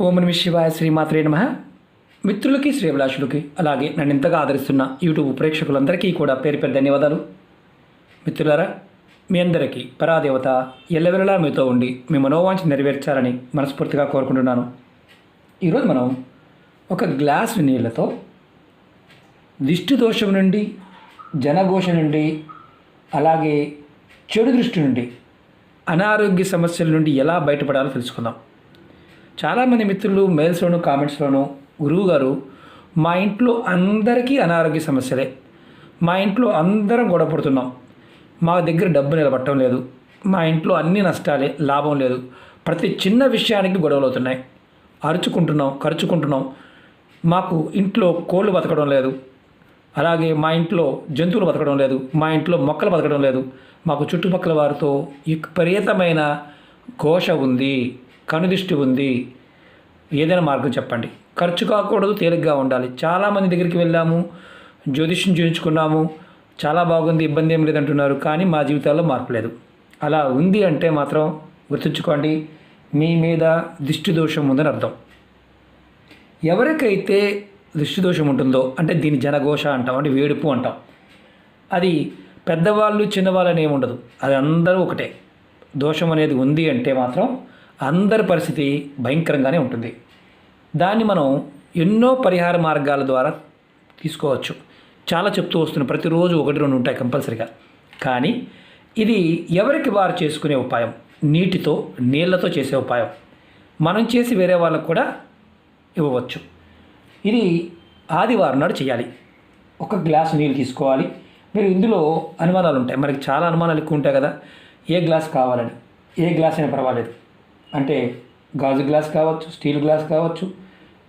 ఓం నమః శివాయ శ్రీమాత్రే నమః. మిత్రులకి శ్రేభిలాషులకి అలాగే నన్ను ఇంతగా ఆదరిస్తున్న యూట్యూబ్ ప్రేక్షకులందరికీ కూడా పేరు పేరు ధన్యవాదాలు. మిత్రులారా, మీ అందరికీ పరాదేవత ఎల్లవెల్లలా మీతో ఉండి మీ మనోవాంఛ నెరవేర్చాలని మనస్ఫూర్తిగా కోరుకుంటున్నాను. ఈరోజు మనం ఒక గ్లాసు నీళ్ళతో దిష్టి దోషం నుండి, జనఘోష నుండి, అలాగే చెడు దృష్టి నుండి, అనారోగ్య సమస్యల నుండి ఎలా బయటపడాలో తెలుసుకుందాం. చాలామంది మిత్రులు మెయిల్స్లోను కామెంట్స్లోను, గురువుగారు మా ఇంట్లో అందరికీ అనారోగ్య సమస్యలే, మా ఇంట్లో అందరం గొడవపడుతున్నాం, మా దగ్గర డబ్బు నిలబట్టడం లేదు, మా ఇంట్లో అన్ని నష్టాలే, లాభం లేదు, ప్రతి చిన్న విషయానికి గొడవలు అవుతున్నాయి, అరుచుకుంటున్నాం, ఖర్చుకుంటున్నాం, మాకు ఇంట్లో కోళ్ళు బతకడం లేదు, అలాగే మా ఇంట్లో జంతువులు బతకడం లేదు, మా ఇంట్లో మొక్కలు బతకడం లేదు, మాకు చుట్టుపక్కల వారితో విపరీతమైన ఘోష ఉంది, కనుదిష్టి ఉంది, ఏదైనా మార్గం చెప్పండి. ఖర్చు కాకూడదు, తేలిగ్గా ఉండాలి. చాలామంది దగ్గరికి వెళ్ళాము, జ్యోతిష్యం చేయించుకున్నాము, చాలా బాగుంది, ఇబ్బంది ఏం లేదంటున్నారు, కానీ మా జీవితాల్లో మార్పు లేదు. అలా ఉంది అంటే మాత్రం గుర్తుంచుకోండి, మీ మీద దిష్టి దోషం ఉందని అర్థం. ఎవరికైతే దిష్టి దోషం ఉంటుందో, అంటే దీని జనఘోష అంటాం, అంటే వేడుపు అంటాం, అది పెద్దవాళ్ళు చిన్నవాళ్ళు అని ఏముండదు, అది అందరూ ఒకటే. దోషం అనేది ఉంది అంటే మాత్రం అందరి పరిస్థితి భయంకరంగానే ఉంటుంది. దాన్ని మనం ఎన్నో పరిహార మార్గాల ద్వారా తీసుకోవచ్చు. చాలా చెప్తూ వస్తున్నాం, ప్రతిరోజు 1-2 ఉంటాయి కంపల్సరిగా. కానీ ఇది ఎవరికి వారు చేసుకునే ఉపాయం, నీటితో నీళ్లతో చేసే ఉపాయం. మనం చేసి వేరే వాళ్ళకు కూడా ఇవ్వవచ్చు. ఇది ఆదివారం నాడు చేయాలి. ఒక గ్లాసు నీళ్ళు తీసుకోవాలి. మీరు ఇందులో అనుమానాలు ఉంటాయి, మనకి చాలా అనుమానాలు ఎక్కువ ఉంటాయి కదా, ఏ గ్లాస్ కావాలని. ఏ గ్లాస్ అయినా పర్వాలేదు, అంటే గాజు గ్లాస్ కావచ్చు, స్టీల్ గ్లాస్ కావచ్చు,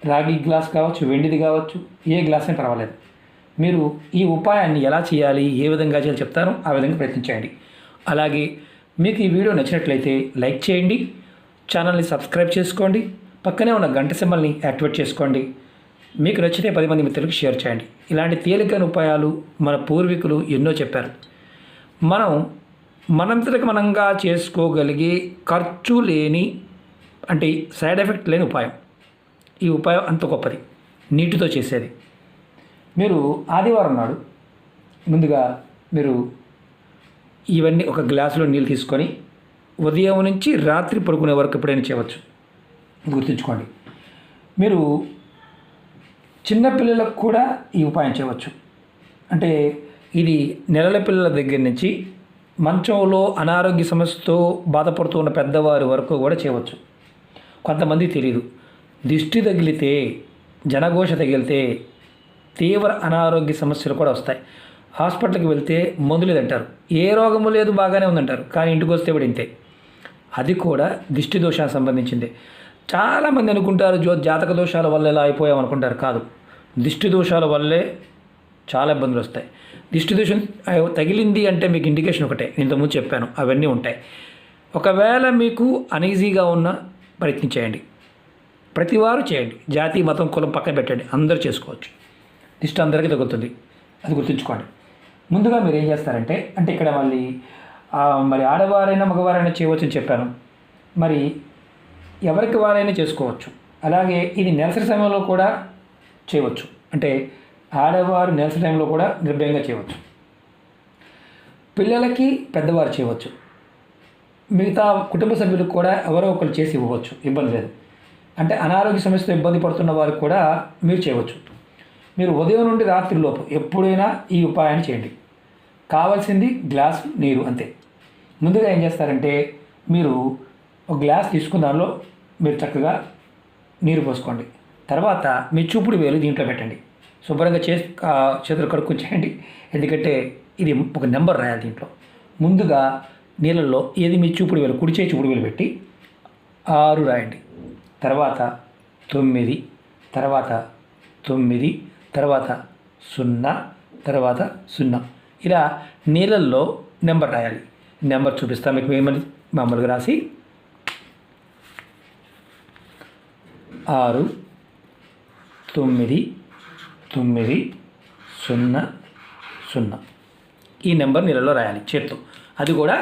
రాగి గ్లాస్ కావచ్చు, వెండిది కావచ్చు, ఏ గ్లాస్ అయినా పర్వాలేదు. మీరు ఈ ఉపాయాన్ని ఎలా చేయాలి, ఏ విధంగా చేయాలి చెప్తాను, ఆ విధంగా ప్రయత్నించండి. అలాగే మీకు ఈ వీడియో నచ్చినట్లయితే లైక్ చేయండి, ఛానల్ని సబ్స్క్రైబ్ చేసుకోండి, పక్కనే ఉన్న గంట సింబల్ని యాక్టివేట్ చేసుకోండి. మీకు నచ్చితే 10 మంది మిత్రులకు షేర్ చేయండి. ఇలాంటి తేలికైన ఉపాయాలు మన పూర్వీకులు ఎన్నో చెప్పారు. మనంతటికి మనంగా చేసుకోగలిగే, ఖర్చు లేని, అంటే సైడ్ ఎఫెక్ట్ లేని ఉపాయం. ఈ ఉపాయం అంత గొప్పది, నీటితో చేసేది. మీరు ఆదివారం నాడు ముందుగా మీరు ఇవన్నీ ఒక గ్లాసులో నీళ్ళు తీసుకొని ఉదయం నుంచి రాత్రి పడుకునే వరకు ఎప్పుడైనా చేయవచ్చు. గుర్తుంచుకోండి, మీరు చిన్నపిల్లలకు కూడా ఈ ఉపాయం చేయవచ్చు. అంటే ఇది నెలల పిల్లల దగ్గర నుంచి మంచంలో అనారోగ్య సమస్యతో బాధపడుతూ ఉన్న పెద్దవారి వరకు కూడా చేయవచ్చు. కొంతమంది తెలియదు, దిష్టి తగిలితే, జనఘోష తగిలితే తీవ్ర అనారోగ్య సమస్యలు కూడా వస్తాయి. హాస్పిటల్కి వెళ్తే మందులు లేదంటారు, ఏ రోగము లేదు, బాగానే ఉందంటారు, కానీ ఇంటికి వస్తే కూడా ఇంతే. అది కూడా దిష్టి దోషానికి సంబంధించింది. చాలామంది అనుకుంటారు జాతక దోషాల వల్ల ఎలా అయిపోయాం అనుకుంటారు. కాదు, దిష్టి దోషాల వల్లే చాలా ఇబ్బందులు వస్తాయి. దిష్టి దోషం తగిలింది అంటే మీకు ఇండికేషన్ ఒకటే, నేను ఇంతకుముందు చెప్పాను, అవన్నీ ఉంటాయి. ఒకవేళ మీకు అనీజీగా ఉన్న ప్రయత్నం చేయండి, ప్రతివారు చేయండి. జాతి, మతం, కులం పక్కన పెట్టండి, అందరూ చేసుకోవచ్చు. దిష్టి అందరికీ తగులుతుంది, అది గుర్తుంచుకోండి. ముందుగా మీరు ఏం చేస్తారంటే, అంటే ఇక్కడ మరి ఆడవారైనా మగవారైనా చేయవచ్చు అని చెప్పాను. మరి ఎవరికి వారైనా చేసుకోవచ్చు. అలాగే ఇది నెలసరి సమయంలో కూడా చేయవచ్చు. అంటే ఆడవారు నెలసరి టైంలో కూడా నిర్భయంగా చేయవచ్చు. పిల్లలకి పెద్దవారు చేయవచ్చు. మిగతా కుటుంబ సభ్యులకు కూడా ఎవరో ఒకరు చేసి ఇవ్వవచ్చు, ఇబ్బంది లేదు. అంటే అనారోగ్య సమస్యతో ఇబ్బంది పడుతున్న వారికి కూడా మీరు చేయవచ్చు. మీరు ఉదయం నుండి రాత్రి లోపు ఎప్పుడైనా ఈ ఉపాయాన్ని చేయండి. కావాల్సింది గ్లాసు నీరు, అంతే. ముందుగా ఏం చేస్తారంటే, మీరు ఒక గ్లాస్ తీసుకున్న దానిలో మీరు చక్కగా నీరు పోసుకోండి. తర్వాత మీ చూపుడు వేలు దీంట్లో పెట్టండి. శుభ్రంగా చేతులు కడుక్కొని చేయండి, ఎందుకంటే ఇది ఒక నెంబర్ రాయాలి దీంట్లో. ముందుగా నీళ్ళల్లో ఏది మీ చూపుడు వేలు, కుడిచే చూపుడు వేలు పెట్టి 6 రాయండి. తర్వాత 9, తర్వాత 9, తర్వాత 0, తర్వాత 0. ఇలా నీళ్ళల్లో నెంబర్ రాయాలి. నెంబర్ చూపిస్తాను మీకు. ఏమని మామూలుగా రాసి 6, 9, 9, 0, 0. ఈ నెంబర్ నీళ్ళలో రాయాలి చేతితో, అది కూడా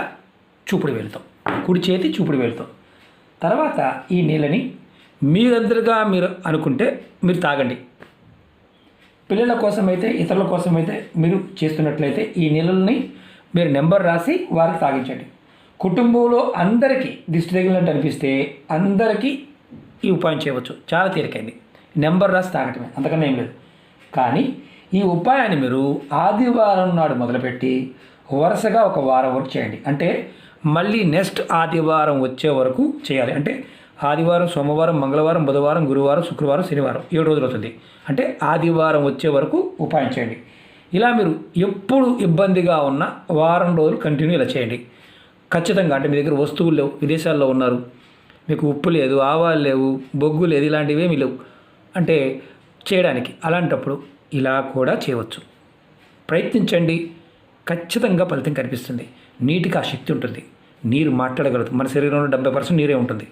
చూపుడు వేలుతో, కుడి చేతి చూపుడు వేలుతో. తర్వాత ఈ నీళ్ళని మీరందరుగా మీరు అనుకుంటే మీరు తాగండి. పిల్లల కోసమైతే ఇతరుల కోసమైతే మీరు చేస్తున్నట్లయితే ఈ నీళ్ళని మీరు నెంబర్ రాసి వారికి తాగించండి. కుటుంబంలో అందరికీ దిష్టి తగిలినట్టు అనిపిస్తే అందరికీ ఈ ఉపాయం చేయవచ్చు. చాలా తేలికైంది. నెంబర్ రాసి తాగటమే, అంతకన్నా ఏం లేదు. కానీ ఈ ఉపాయాన్ని మీరు ఆదివారం నాడు మొదలుపెట్టి వరుసగా ఒక వారం వరకు చేయండి. అంటే మళ్ళీ నెక్స్ట్ ఆదివారం వచ్చే వరకు చేయాలి. అంటే ఆదివారం, సోమవారం, మంగళవారం, బుధవారం, గురువారం, శుక్రవారం, శనివారం 7 రోజులు అవుతుంది. అంటే ఆదివారం వచ్చే వరకు ఉపాయం చేయండి. ఇలా మీరు ఎప్పుడు ఇబ్బందిగా ఉన్న వారం రోజులు కంటిన్యూ ఇలా చేయండి. ఖచ్చితంగా అంటే మీ దగ్గర వస్తువులు లేవు, విదేశాల్లో ఉన్నారు, మీకు ఉప్పు లేదు, ఆవాలు లేవు, బొగ్గు లేదు, ఇలాంటివి ఏమీ లేవు అంటే చేయడానికి, అలాంటప్పుడు ఇలా కూడా చేయవచ్చు. ప్రయత్నించండి. ఖచ్చితంగా ఫలితం కనిపిస్తుంది. నీటికి ఆ శక్తి ఉంటుంది. నీరు మాట్లాడగలదు. మన శరీరంలో 70% నీరే ఉంటుంది.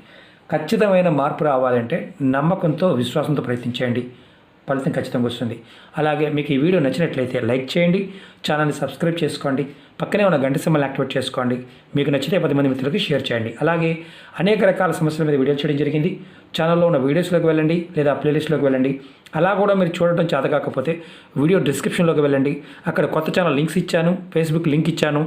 ఖచ్చితమైన మార్పు రావాలంటే నమ్మకంతో, విశ్వాసంతో ప్రయత్నించండి. ఫలితం ఖచ్చితంగా వస్తుంది. అలాగే మీకు ఈ వీడియో నచ్చినట్లయితే లైక్ చేయండి, ఛానల్ని సబ్స్క్రైబ్ చేసుకోండి, పక్కనే ఉన్న గంట సింబల్ యాక్టివేట్ చేసుకోండి. మీకు నచ్చితే 10 మంది మిత్రులకు షేర్ చేయండి. అలాగే అనేక రకాల సమస్యల మీద వీడియోలు చేయడం జరిగింది. ఛానల్లో ఉన్న వీడియోస్లోకి వెళ్ళండి లేదా ప్లేలిస్ట్లోకి వెళ్ళండి. అలా కూడా మీరు చూడటం చేత కాకపోతే వీడియో డిస్క్రిప్షన్లోకి వెళ్ళండి. అక్కడ కొత్త ఛానల్ లింక్స్ ఇచ్చాను, ఫేస్బుక్ లింక్ ఇచ్చాను,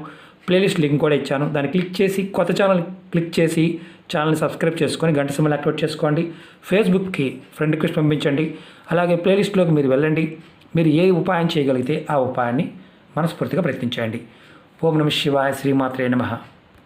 ప్లేలిస్ట్ లింక్ కూడా ఇచ్చాను. దాన్ని క్లిక్ చేసి కొత్త ఛానల్ క్లిక్ చేసి ఛానల్ని సబ్స్క్రైబ్ చేసుకొని గంట సింబల్ యాక్టివేట్ చేసుకోండి. ఫేస్బుక్కి ఫ్రెండ్ రిక్వెస్ట్ పంపించండి. అలాగే ప్లేలిస్ట్లోకి మీరు వెళ్ళండి. మీరు ఏ ఉపాయం చేయగలిగితే ఆ ఉపాయాన్ని మనస్ఫూర్తిగా ప్రయత్నించండి. ఓం నమః శివాయ. శ్రీమాత్రే నమః.